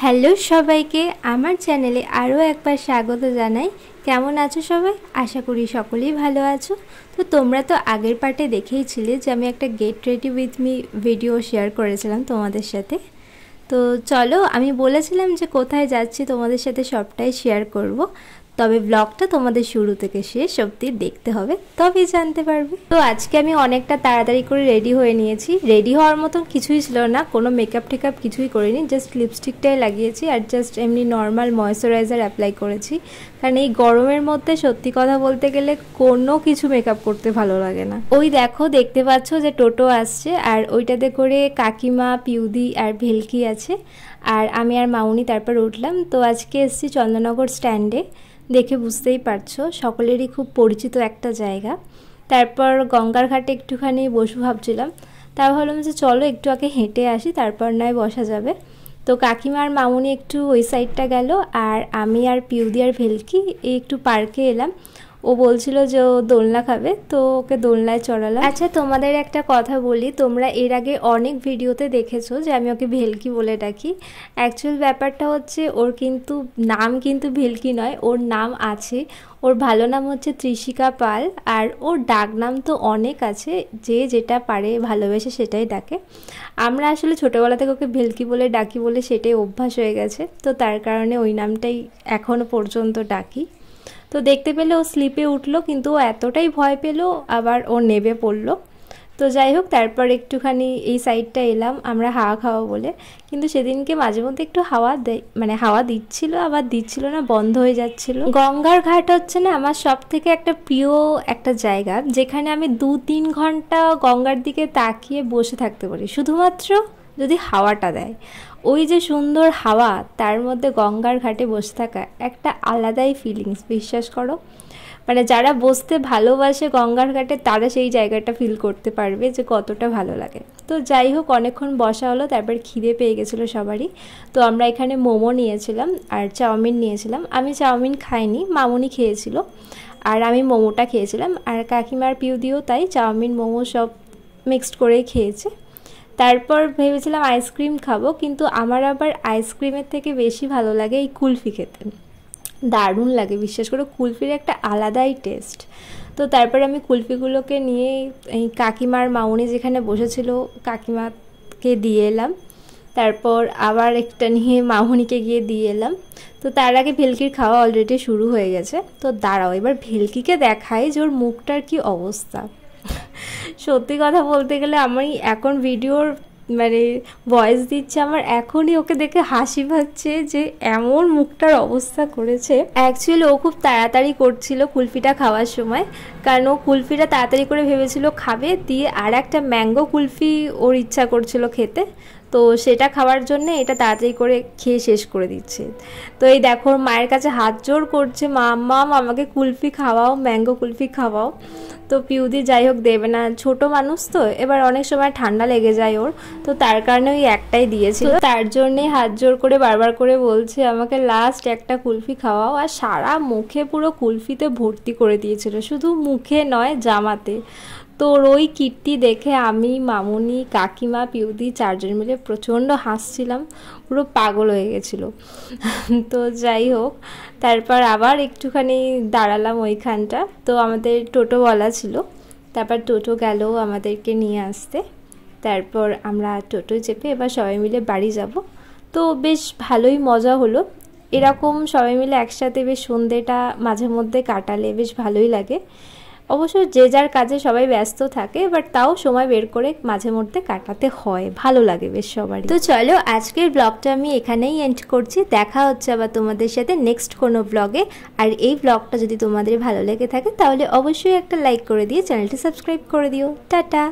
Hello সবাইকে আমার চ্যানেলে আরও একবার স্বাগত জানাই। কেমন আছো সবাই? আশা করি সকলেই ভালো আছো। তো তোমরা তো আগের পার্টে দেখেইছিলে যে আমি একটা get ready with me video share করেছিলাম তোমাদের সাথে। তো চলো, আমি বলেছিলাম যে কোথায় যাচ্ছি তোমাদের সাথে সবটাই শেয়ার করব, তবে ব্লগটা তোমাদের শুরু থেকে শেষ অবধি দেখতে হবে, তবেই জানতে পারবে। তো আজকে আমি অনেকটা তাড়াতাড়ি করে রেডি হয়ে নিয়েছি। রেডি হওয়ার মতন কিছুই ছিল না, কোনো মেকআপ টেকআপ কিছুই করিনি, জাস্ট লিপস্টিকটাই লাগিয়েছি আর জাস্ট এমনি নর্মাল ময়েশ্চারাইজার অ্যাপ্লাই করেছি। কারণ এই গরমের মধ্যে সত্যি কথা বলতে গেলে কোনো কিছু মেকআপ করতে ভালো লাগে না। ওই দেখো, দেখতে পাচ্ছ যে টোটো আসছে আর ওইটাতে করে কাকিমা, পিউদি আর ভেলকি আছে, আর আমি আর মাউনি তারপর উঠলাম। তো আজকে এসেছি চন্দননগর স্ট্যান্ডে, দেখে বুঝতেই পারছো সকলেরই খুব পরিচিত একটা জায়গা। তারপর গঙ্গার ঘাটে একটুখানি বসবো ভাবছিলাম, তারপর ভাবলাম যে চলো একটু আগে হেঁটে আসি, তারপর নয় বসা যাবে। তো কাকিমা আর মামুনি একটু ওই সাইডটা গেল, আর আমি আর পিউদি আর ভেলকি একটু পার্কে এলাম। ও বলছিল যে ও দোলনা খাবে, তো ওকে দোলনায় চড়ালাম। আচ্ছা, তোমাদের একটা কথা বলি, তোমরা এর আগে অনেক ভিডিওতে দেখেছো যে আমি ওকে ভেলকি বলে ডাকি। অ্যাকচুয়াল ব্যাপারটা হচ্ছে ওর কিন্তু নাম কিন্তু ভেলকি নয়, ওর নাম আছে, ওর ভালো নাম হচ্ছে ত্রিশিকা পাল, আর ওর ডাক নাম তো অনেক আছে, যে যেটা পারে ভালোবেসে সেটাই ডাকে। আমরা আসলে ছোটোবেলা থেকে ওকে ভেলকি বলে ডাকি বলে সেটাই অভ্যাস হয়ে গেছে, তো তার কারণে ওই নামটাই এখনও পর্যন্ত ডাকি। তো দেখতে পেলে ও স্লিপে উঠলো, কিন্তু ও এতটাই ভয় পেলো আবার ও নেবে পড়লো। তো যাই হোক, তারপর একটুখানি এই সাইডটা এলাম আমরা হাওয়া খাওয়া বলে, কিন্তু সেদিনকে মাঝে মধ্যে একটু হাওয়া দেয়, মানে হাওয়া দিচ্ছিল আবার দিচ্ছিল না, বন্ধ হয়ে যাচ্ছিল। গঙ্গার ঘাট হচ্ছে না আমার সব থেকে একটা প্রিয় একটা জায়গা, যেখানে আমি 2-3 ঘন্টা গঙ্গার দিকে তাকিয়ে বসে থাকতে পারি, শুধুমাত্র যদি হাওয়াটা দেয়। ওই যে সুন্দর হাওয়া, তার মধ্যে গঙ্গার ঘাটে বসে থাকা একটা আলাদাই ফিলিংস, বিশ্বাস করো। মানে যারা বসতে ভালোবাসে গঙ্গার ঘাটে তারা সেই জায়গাটা ফিল করতে পারবে যে কতটা ভালো লাগে। তো যাই হোক, অনেকক্ষণ বসা হলো, তারপর খিদে পেয়ে গেছিলো সবারই। তো আমরা এখানে মোমো নিয়েছিলাম আর চাউমিন নিয়েছিলাম। আমি চাউমিন খাইনি, মামুনি খেয়েছিল, আর আমি মোমোটা খেয়েছিলাম, আর কাকিমার পিউদিও তাই চাউমিন মোমো সব মিক্সড করেই খেয়েছে। তারপর ভেবেছিলাম আইসক্রিম খাবো, কিন্তু আমার আবার আইসক্রিমের থেকে বেশি ভালো লাগে এই কুলফি খেতে, দারুণ লাগে বিশ্বাস করে, কুলফির একটা আলাদাই টেস্ট। তো তারপর আমি কুলফিগুলোকে নিয়ে এই কাকিমার মাউনি যেখানে বসেছিল কাকিমাকে দিয়ে এলাম, তারপর আবার একটা নিয়ে মামুনিকে গিয়ে দিয়ে এলাম। তো তার আগে ভেলকির খাওয়া অলরেডি শুরু হয়ে গেছে। তো দাঁড়াও, এবার ভেলকিকে দেখাই যে ওর মুখটার কি অবস্থা। সত্যি কথা বলতে গেলে আমি এখন ভিডিওর মানে ভয়েস দিচ্ছে, আমার এখনই ওকে দেখে হাসি পাচ্ছে যে এমন মুখটার অবস্থা করেছে। অ্যাকচুয়ালি ও খুব তাড়াতাড়ি করছিল কুলফিটা খাওয়ার সময়, কারণ ও কুলফিটা তাড়াতাড়ি করে ভেবেছিল খাবে, দিয়ে আর একটা ম্যাঙ্গো কুলফি ওর ইচ্ছা করছিল খেতে, তো সেটা খাওয়ার জন্য এটা তাড়াতাড়ি করে খেয়ে শেষ করে দিচ্ছে। তো এই দেখো মায়ের কাছে হাত জোড় করছে, মাম্মা আমাকে কুলফি খাওয়াও, ম্যাঙ্গো কুলফি খাওয়াও। তো পিউদি যাই হোক দেবে না, ছোট মানুষ তো, এবার অনেক সময় ঠান্ডা লেগে যায় ওর, তো তার কারণে ওই একটাই দিয়েছিল, তার জন্যে হাত জোড় করে বারবার করে বলছে আমাকে লাস্ট একটা কুলফি খাওয়াও, আর সারা মুখে পুরো কুলফিতে ভর্তি করে দিয়েছিল, শুধু মুখে নয় জামাতে। তো ওই কীর্তি দেখে আমি, মামুনি, কাকিমা, পিউদি চারজন মিলে প্রচণ্ড হাসছিলাম, পুরো পাগল হয়ে গেছিলো। তো যাই হোক, তারপর আবার একটুখানি দাঁড়ালাম ওইখানটা, তো আমাদের টোটো বলা ছিল, তারপর টোটো গেল আমাদেরকে নিয়ে আসতে। তারপর আমরা টোটো চেপে এবার সবাই মিলে বাড়ি যাব। তো বেশ ভালোই মজা হলো, এরকম সবাই মিলে একসাথে বেশ সন্ধ্যেটা মাঝে মধ্যে কাটালে বেশ ভালোই লাগে। অবশ্য যে যার কাজে সবাই ব্যস্ত থাকে, বাট তাও সময় বের করে মাঝে মধ্যে কাটাতে হয়, ভালো লাগে বেশ সবারই। তো চলো, আজকের ব্লগটা আমি এখানেই এন্ড করছি, দেখা হচ্ছে আবার তোমাদের সাথে নেক্সট কোনো ব্লগে। আর এই ব্লগটা যদি তোমাদের ভালো লেগে থাকে তাহলে অবশ্যই একটা লাইক করে দিয়ে চ্যানেলটি সাবস্ক্রাইব করে দিও। টাটা।